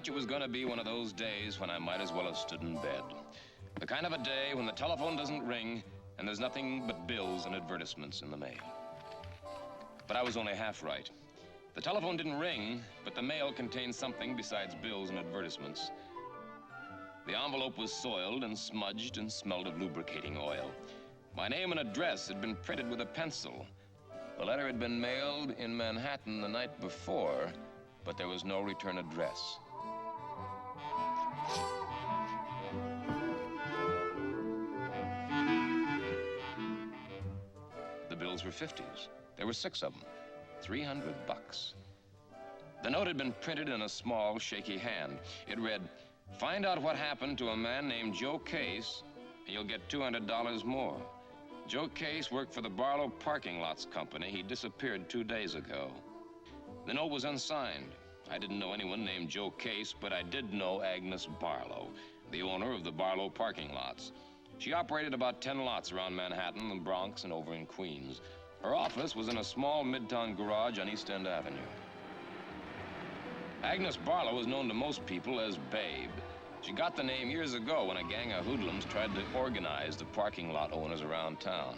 hunch it was going to be one of those days when I might as well have stood in bed. The kind of a day when the telephone doesn't ring and there's nothing but bills and advertisements in the mail. But I was only half right. The telephone didn't ring, but the mail contained something besides bills and advertisements. The envelope was soiled and smudged and smelled of lubricating oil. My name and address had been printed with a pencil. The letter had been mailed in Manhattan the night before, but there was no return address. The bills were 50s. There were 6 of them, $300. The note had been printed in a small, shaky hand. It read, "Find out what happened to a man named Joe Case, and you'll get $200 more. Joe Case worked for the Barlow Parking Lots Company. He disappeared 2 days ago." The note was unsigned. I didn't know anyone named Joe Case, but I did know Agnes Barlow, the owner of the Barlow Parking Lots. She operated about 10 lots around Manhattan, the Bronx, and over in Queens. Her office was in a small midtown garage on East End Avenue. Agnes Barlow was known to most people as Babe. She got the name years ago when a gang of hoodlums tried to organize the parking lot owners around town.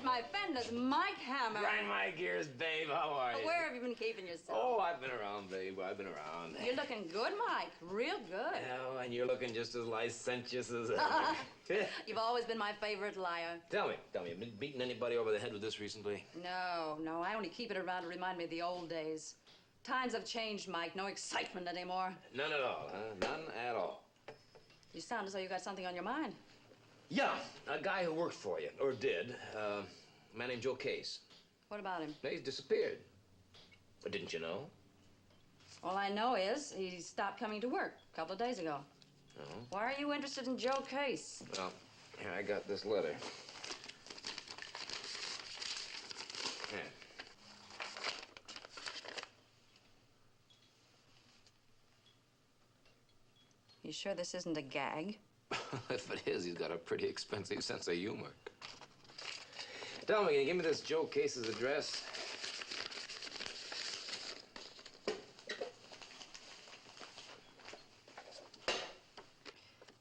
My fenders, Mike Hammer. Grind my gears, Babe. How are you? Where have you been keeping yourself? Oh, I've been around, Babe. I've been around. You're looking good, Mike. Real good. Oh, and you're looking just as licentious as ever. You've always been my favorite liar. Tell me, you been beating anybody over the head with this recently? No. I only keep it around to remind me of the old days. Times have changed, Mike. No excitement anymore. None at all, huh? None at all. You sound as though you got something on your mind. Yeah, a guy who worked for you, or did. A man named Joe Case. What about him? He's disappeared. But didn't you know? All I know is he stopped coming to work a couple of days ago. Oh? Why are you interested in Joe Case? Well, here, I got this letter. Here. You sure this isn't a gag? If it is, he's got a pretty expensive sense of humor. Tell me, can you give me this Joe Case's address?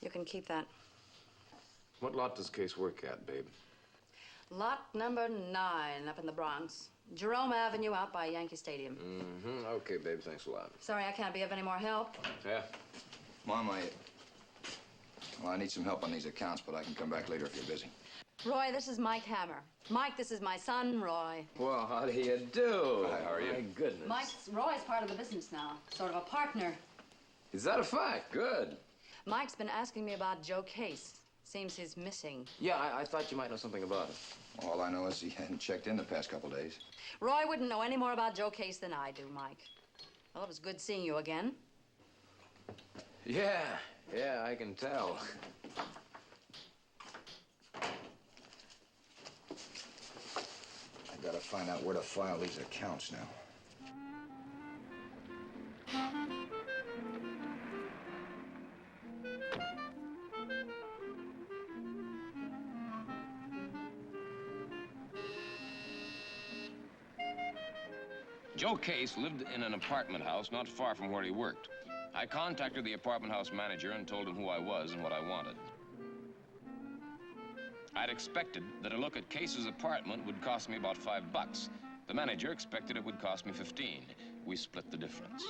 You can keep that. What lot does Case work at, Babe? Lot number 9 up in the Bronx. Jerome Avenue out by Yankee Stadium. Mm-hmm. Okay, Babe, thanks a lot. Sorry I can't be of any more help. Yeah. Mom, I need some help on these accounts, but I can come back later if you're busy. Roy, this is Mike Hammer. Mike, this is my son, Roy. Well, how do you do? Hi, how are you? My goodness. Roy's part of the business now, sort of a partner. Is that a fact? Good. Mike's been asking me about Joe Case. Seems he's missing. Yeah, I thought you might know something about it. All I know is he hadn't checked in the past couple days. Roy wouldn't know any more about Joe Case than I do, Mike. Well, it was good seeing you again. Yeah, I can tell. I gotta find out where to file these accounts now. Joe Case lived in an apartment house not far from where he worked. I contacted the apartment house manager and told him who I was and what I wanted. I'd expected that a look at Case's apartment would cost me about $5. The manager expected it would cost me 15. We split the difference.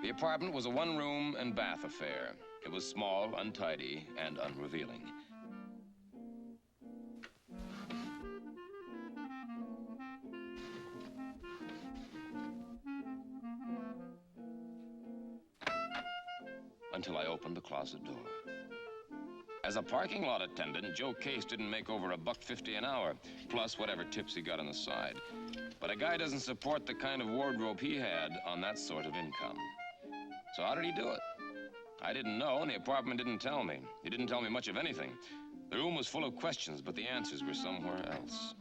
The apartment was a one-room and bath affair. It was small, untidy, and unrevealing. Until I opened the closet door. As a parking lot attendant, Joe Case didn't make over $1.50 an hour, plus whatever tips he got on the side. But a guy doesn't support the kind of wardrobe he had on that sort of income. So how did he do it? I didn't know, and the apartment didn't tell me. He didn't tell me much of anything. The room was full of questions, but the answers were somewhere else.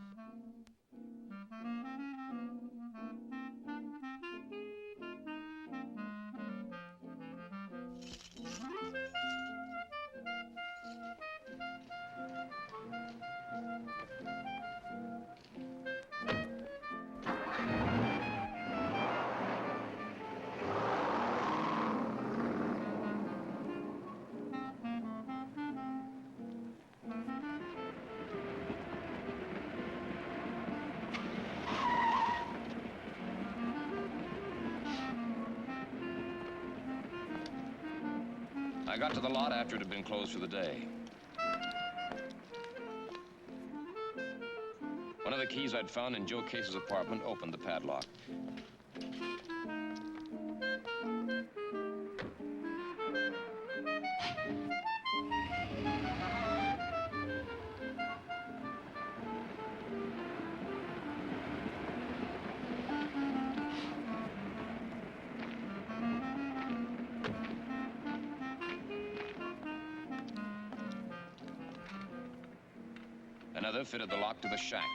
I got to the lot after it had been closed for the day. One of the keys I'd found in Joe Case's apartment opened the padlock. Another fitted the lock to the shack.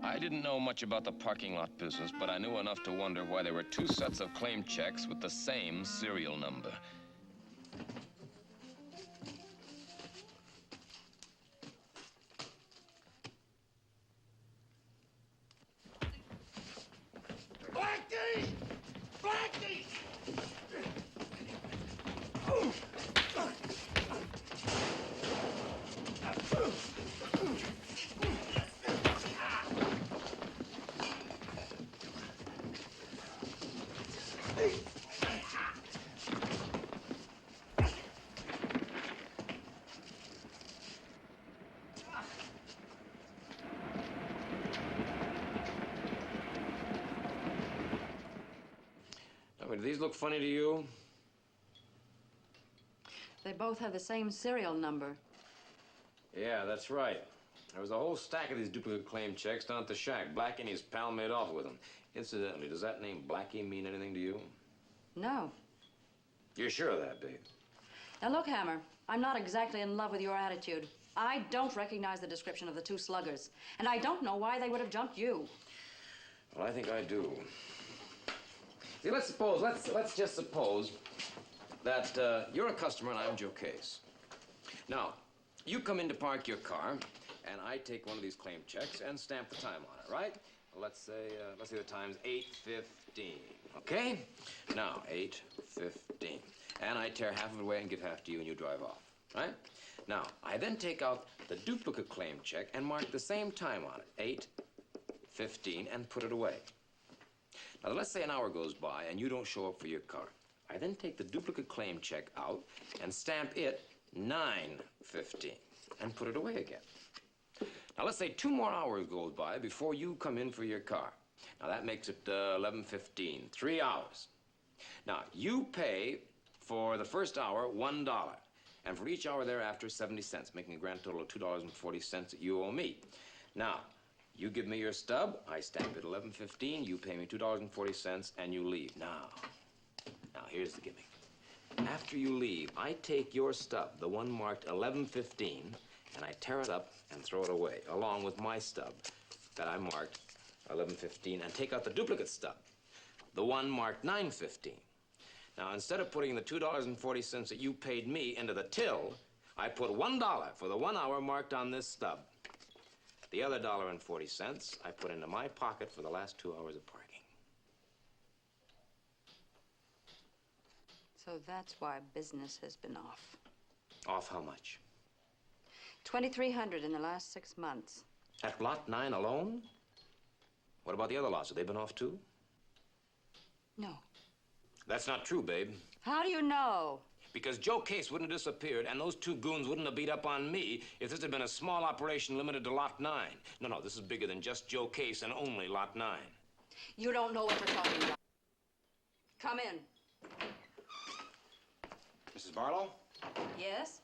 I didn't know much about the parking lot business, but I knew enough to wonder why there were two sets of claim checks with the same serial number. Blackie! Blackie! Do these look funny to you? They both have the same serial number. Yeah, that's right. There was a whole stack of these duplicate claim checks down at the shack. Blackie and his pal made off with them. Incidentally, does that name Blackie mean anything to you? No. You're sure of that, babe? Now look, Hammer, I'm not exactly in love with your attitude. I don't recognize the description of the two sluggers, and I don't know why they would have jumped you. Well, I think I do. See, let's just suppose that you're a customer and I'm Joe Case. Now, you come in to park your car, and I take one of these claim checks and stamp the time on it, right? Let's say the time's 8:15. Okay? Now, 8:15. And I tear half of it away and give half to you, and you drive off, right? Now, I then take out the duplicate claim check and mark the same time on it, 8:15, and put it away. Now, let's say an hour goes by and you don't show up for your car. I then take the duplicate claim check out and stamp it 9:15 and put it away again. Now, let's say 2 more hours goes by before you come in for your car. Now, that makes it 11:15, 3 hours. Now, you pay for the first hour $1, and for each hour thereafter 70 cents, making a grand total of $2.40 that you owe me. Now, you give me your stub, I stamp it 11:15, you pay me $2.40, and you leave. Now, here's the gimmick. After you leave, I take your stub, the one marked 11:15, and I tear it up and throw it away, along with my stub that I marked 11:15, and take out the duplicate stub, the one marked 9:15. Now, instead of putting the $2.40 that you paid me into the till, I put $1 for the 1 hour marked on this stub. The other $1.40 I put into my pocket for the last 2 hours of parking. So that's why business has been off. Off how much? $2,300 in the last 6 months. At Lot 9 alone? What about the other lots? Have they been off too? No. That's not true, babe. How do you know? Because Joe Case wouldn't have disappeared, and those two goons wouldn't have beat up on me if this had been a small operation limited to Lot 9. No, this is bigger than just Joe Case and only Lot 9. You don't know what you're talking about. Come in. Mrs. Barlow? Yes?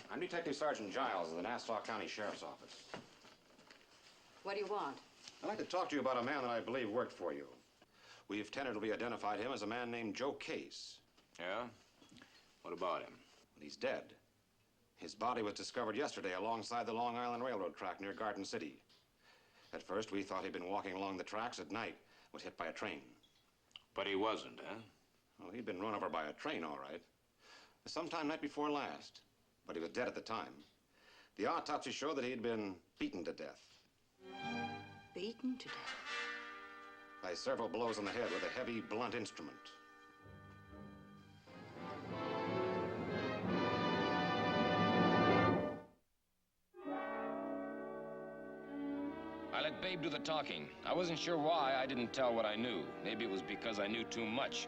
I'm Detective Sergeant Giles of the Nassau County Sheriff's Office. What do you want? I'd like to talk to you about a man that I believe worked for you. We've tentatively identified him as a man named Joe Case. Yeah? What about him? Well, he's dead. His body was discovered yesterday alongside the Long Island Railroad track near Garden City. At first, we thought he'd been walking along the tracks at night, was hit by a train. But he wasn't, huh? Well, he'd been run over by a train, all right. Sometime night before last, but he was dead at the time. The autopsy showed that he'd been beaten to death. Beaten to death? By several blows on the head with a heavy, blunt instrument. I let Babe do the talking. I wasn't sure why I didn't tell what I knew. Maybe it was because I knew too much.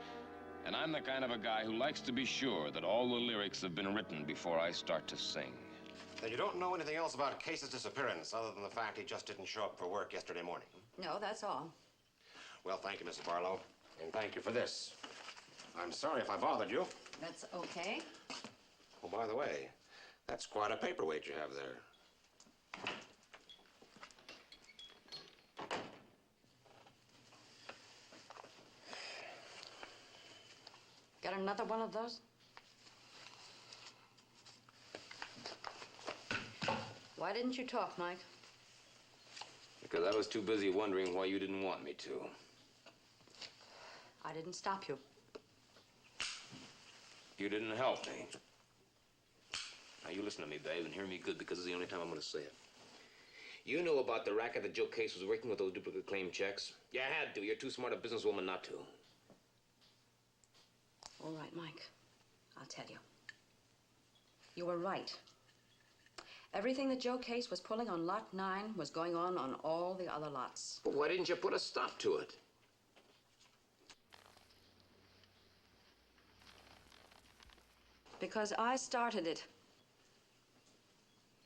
And I'm the kind of a guy who likes to be sure that all the lyrics have been written before I start to sing. Then you don't know anything else about Case's disappearance other than the fact he just didn't show up for work yesterday morning? No, that's all. Well, thank you, Mrs. Barlow, and thank you for this. I'm sorry if I bothered you. That's okay. Oh, by the way, that's quite a paperweight you have there. Got another one of those? Why didn't you talk, Mike? Because I was too busy wondering why you didn't want me to. I didn't stop you. You didn't help me. Now, you listen to me, babe, and hear me good, because it's the only time I'm going to say it. You know about the racket that Joe Case was working with those duplicate claim checks? You had to. You're too smart a businesswoman not to. All right, Mike. I'll tell you. You were right. Everything that Joe Case was pulling on Lot 9 was going on all the other lots. But why didn't you put a stop to it? Because I started it.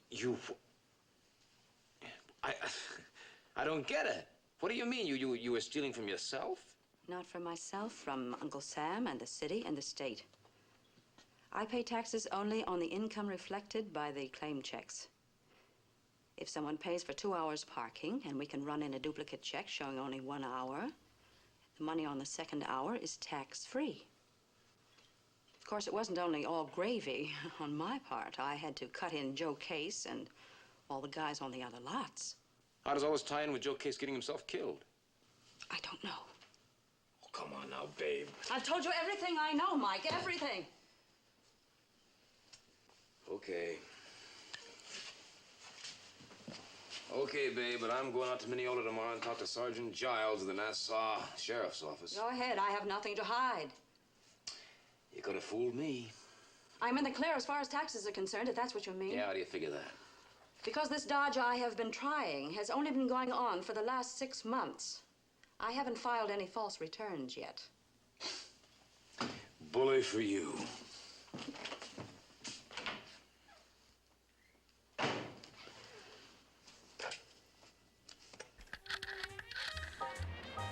You... I don't get it. What do you mean? You were stealing from yourself? Not from myself, from Uncle Sam and the city and the state. I pay taxes only on the income reflected by the claim checks. If someone pays for 2 hours parking and we can run in a duplicate check showing only 1 hour, the money on the second hour is tax-free. Of course, it wasn't only all gravy on my part. I had to cut in Joe Case and all the guys on the other lots. How does all this tie in with Joe Case getting himself killed? I don't know. Oh, come on now, babe. I've told you everything I know, Mike, everything. Okay. Okay, babe, but I'm going out to Mineola tomorrow and talk to Sergeant Giles of the Nassau Sheriff's Office. Go ahead. I have nothing to hide. You could have fooled me. I'm in the clear as far as taxes are concerned, if that's what you mean. Yeah, how do you figure that? Because this dodge I have been trying has only been going on for the last 6 months. I haven't filed any false returns yet. Bully for you.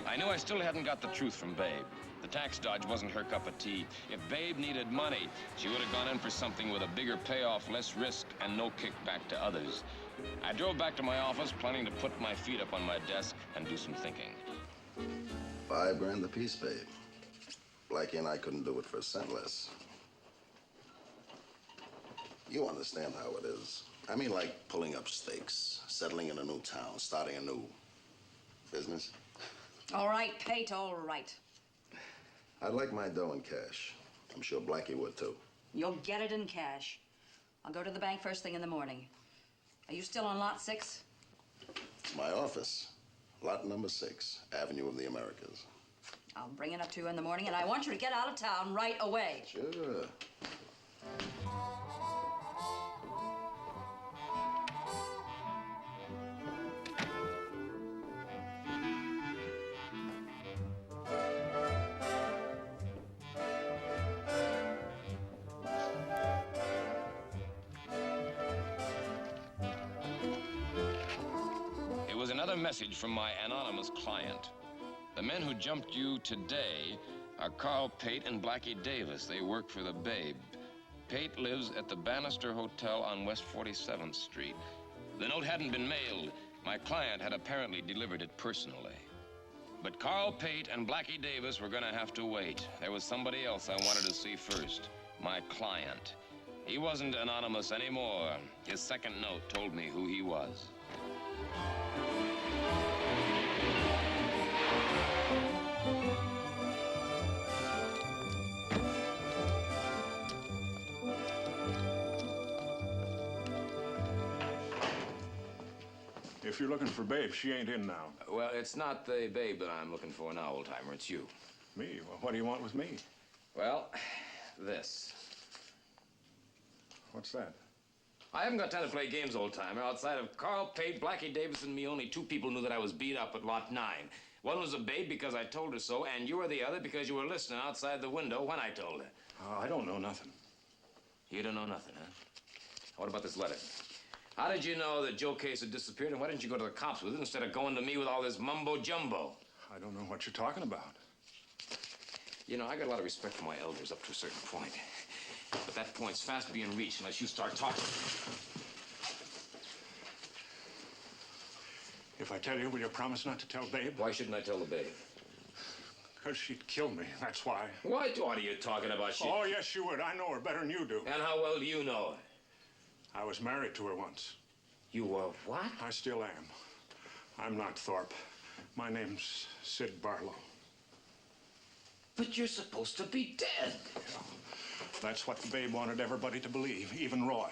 I knew I still hadn't got the truth from Babe. The tax dodge wasn't her cup of tea. If Babe needed money, she would have gone in for something with a bigger payoff, less risk, and no kickback to others. I drove back to my office, planning to put my feet up on my desk and do some thinking. $5 grand apiece, babe. Blackie and I couldn't do it for a cent less. You understand how it is. I mean, like pulling up stakes, settling in a new town, starting a new business. All right, Pate, all right. I'd like my dough in cash. I'm sure Blackie would, too. You'll get it in cash. I'll go to the bank first thing in the morning. Are you still on lot 6? It's my office. Lot number 6, Avenue of the Americas. I'll bring it up to you in the morning, and I want you to get out of town right away. Sure. another message from my anonymous client. The men who jumped you today are Carl Pate and Blackie Davis. They work for the Babe. Pate lives at the Bannister Hotel on West 47th Street. The note hadn't been mailed. My client had apparently delivered it personally. But Carl Pate and Blackie Davis were going to have to wait. There was somebody else I wanted to see first. My client. He wasn't anonymous anymore. His second note told me who he was. If you're looking for Babe, she ain't in now. Well, it's not the Babe that I'm looking for now, old-timer. It's you. Me? Well, what do you want with me? Well, this. What's that? I haven't got time to play games, old-timer. Outside of Carl Pate, Blackie Davis, and me, only two people knew that I was beat up at Lot 9. One was a Babe because I told her so, and you were the other because you were listening outside the window when I told her. Oh, I don't know nothing. You don't know nothing, huh? What about this letter? How did you know that Joe Case had disappeared, and why didn't you go to the cops with it instead of going to me with all this mumbo-jumbo? I don't know what you're talking about. You know, I got a lot of respect for my elders up to a certain point. But that point's fast being reached unless you start talking. If I tell you, will you promise not to tell Babe? Why shouldn't I tell the Babe? Because she'd kill me, that's why. What are you talking about? Oh, yes, she would. I know her better than you do. And how well do you know her? I was married to her once. You were what? I still am. I'm not Thorpe. My name's Sid Barlow. But you're supposed to be dead. Yeah. That's what the Babe wanted everybody to believe, even Roy.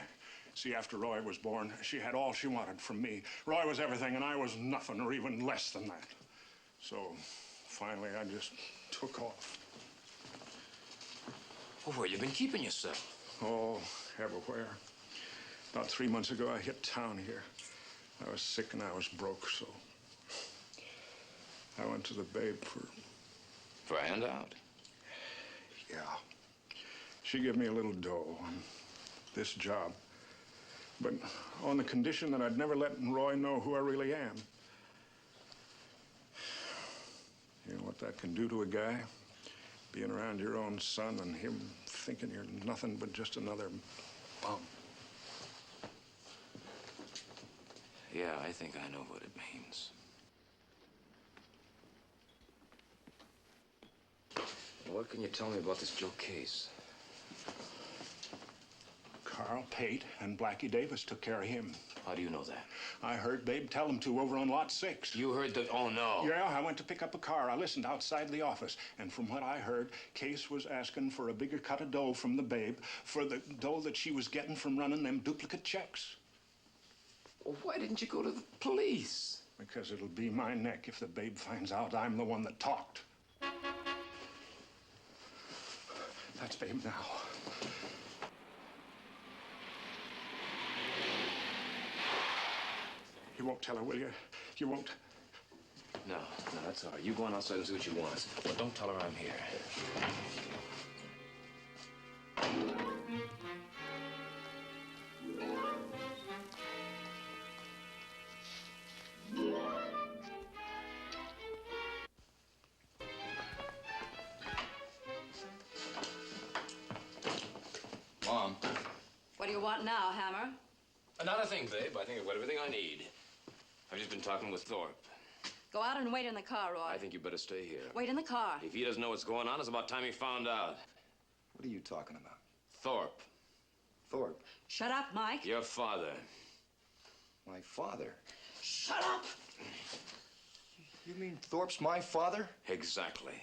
See, after Roy was born, she had all she wanted from me. Roy was everything, and I was nothing, or even less than that. So, finally, I just took off. Well, where you been keeping yourself? Oh, everywhere. About 3 months ago, I hit town here. I was sick and I was broke, so I went to the Babe For a handout? Yeah. She gave me a little dough on this job, but on the condition that I'd never let Roy know who I really am. You know what that can do to a guy? Being around your own son and him thinking you're nothing but just another bum. Yeah, I think I know what it means. What can you tell me about this Joe Case? Carl Pate and Blackie Davis took care of him. How do you know that? I heard Babe tell him to over on Lot 6. You heard that? Oh, no. Yeah, I went to pick up a car. I listened outside the office. And from what I heard, Case was asking for a bigger cut of dough from the Babe for the dough that she was getting from running them duplicate checks. Well, why didn't you go to the police? Because it'll be my neck if the Babe finds out I'm the one that talked. That's Babe now. You won't tell her, will you? You won't? No, that's all right. You go on outside and see what you want. But don't tell her I'm here. Mom. What do you want now, Hammer? Not a thing, babe. I think I've got everything I need. I've just been talking with Thorpe. Go out and wait in the car, Roy. I think you better stay here. Wait in the car. If he doesn't know what's going on, it's about time he found out. What are you talking about? Thorpe, Thorpe, Shut up, Mike. your father. my father. Shut up! You mean Thorpe's my father? Exactly.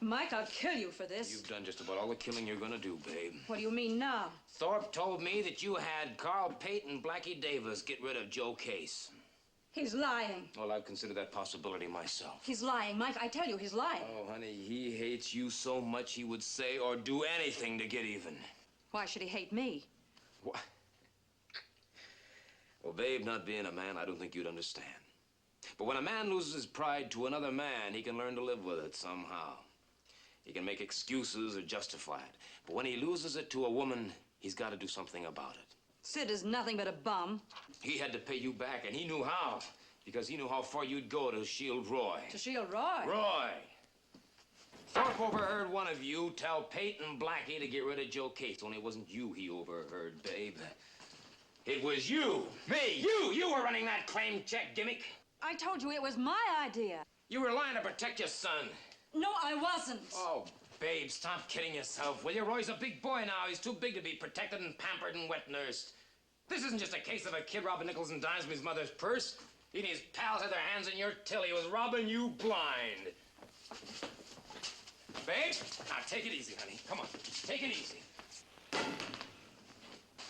Mike, I'll kill you for this. You've done just about all the killing you're gonna do, babe. What do you mean now? Thorpe told me that you had Carl Pate and Blackie Davis get rid of Joe Case. He's lying. Well, I've considered that possibility myself. He's lying, Mike. I tell you, he's lying. Oh, honey, he hates you so much he would say or do anything to get even. Why should he hate me? What? Well, babe, not being a man, I don't think you'd understand. But when a man loses his pride to another man, he can learn to live with it somehow. He can make excuses or justify it. But when he loses it to a woman, he's got to do something about it. Sid is nothing but a bum. He had to pay you back, and he knew how. Because he knew how far you'd go to shield Roy. To shield Roy? Roy! Thorpe overheard one of you tell Peyton Blackie to get rid of Joe Case. Only it wasn't you he overheard, babe. It was you. Me. You were running that claim check gimmick. I told you it was my idea. You were lying to protect your son. No, I wasn't. Oh, babe, stop kidding yourself, will you? Roy's a big boy now. He's too big to be protected and pampered and wet-nursed. This isn't just a case of a kid robbing nickels and dimes from his mother's purse. He and his pals had their hands in your till. He was robbing you blind. Babe, now take it easy, honey. Come on, take it easy.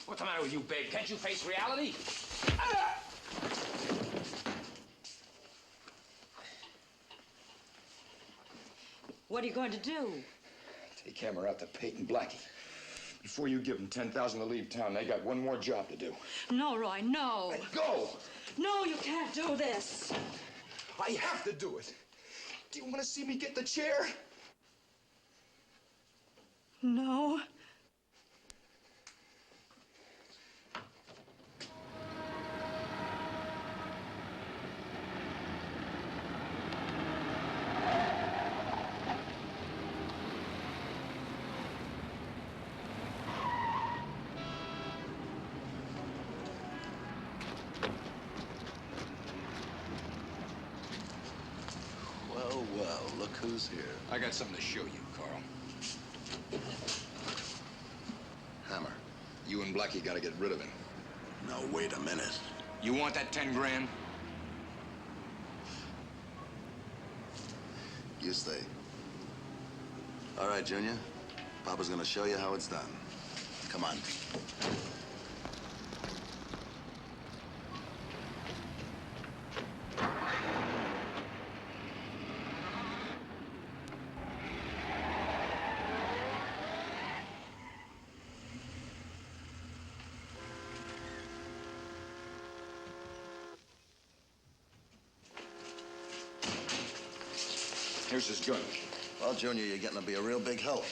What's the matter with you, babe? Can't you face reality? What are you going to do? Take Hammer out to Peyton Blackie. Before you give them $10,000 to leave town, they got one more job to do. No, Roy, no. Let go! No, you can't do this. I have to do it. Do you want to see me get the chair? No. Well, look who's here. I got something to show you, Carl. Hammer. You and Blackie got to get rid of him. Now, wait a minute. You want that 10 grand? You stay. All right, Junior. Papa's gonna show you how it's done. Come on. Here's his gun. Well, Junior, you're getting to be a real big help.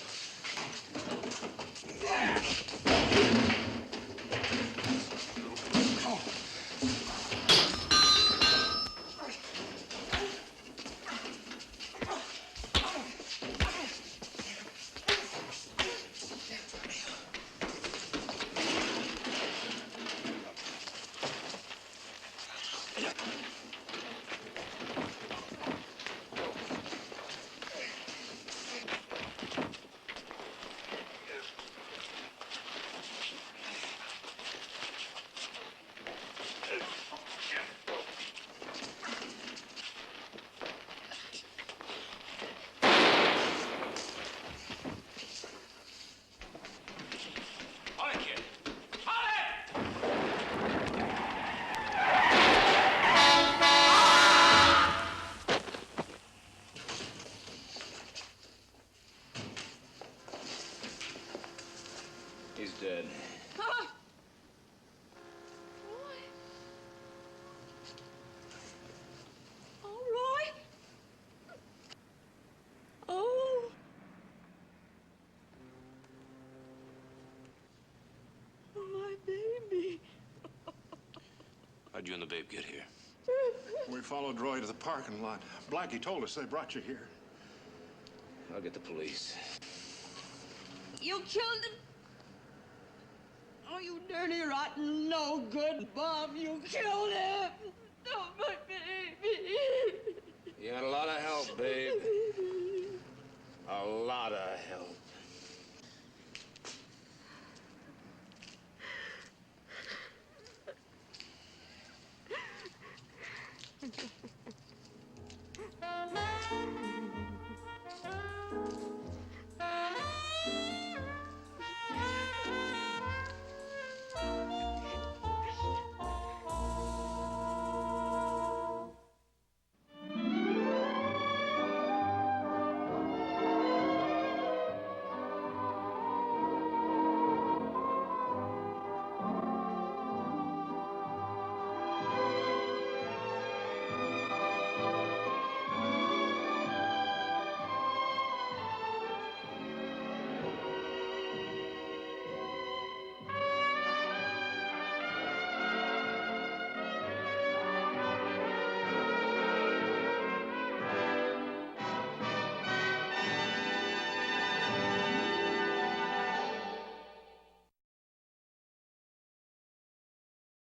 He's dead. Ah! Roy? Oh, Roy? Oh. My baby. How'd you and the babe get here? We followed Roy to the parking lot. Blackie told us they brought you here. I'll get the police. You killed him. Oh, you dirty, rotten, no good Bob. You killed him. Oh, my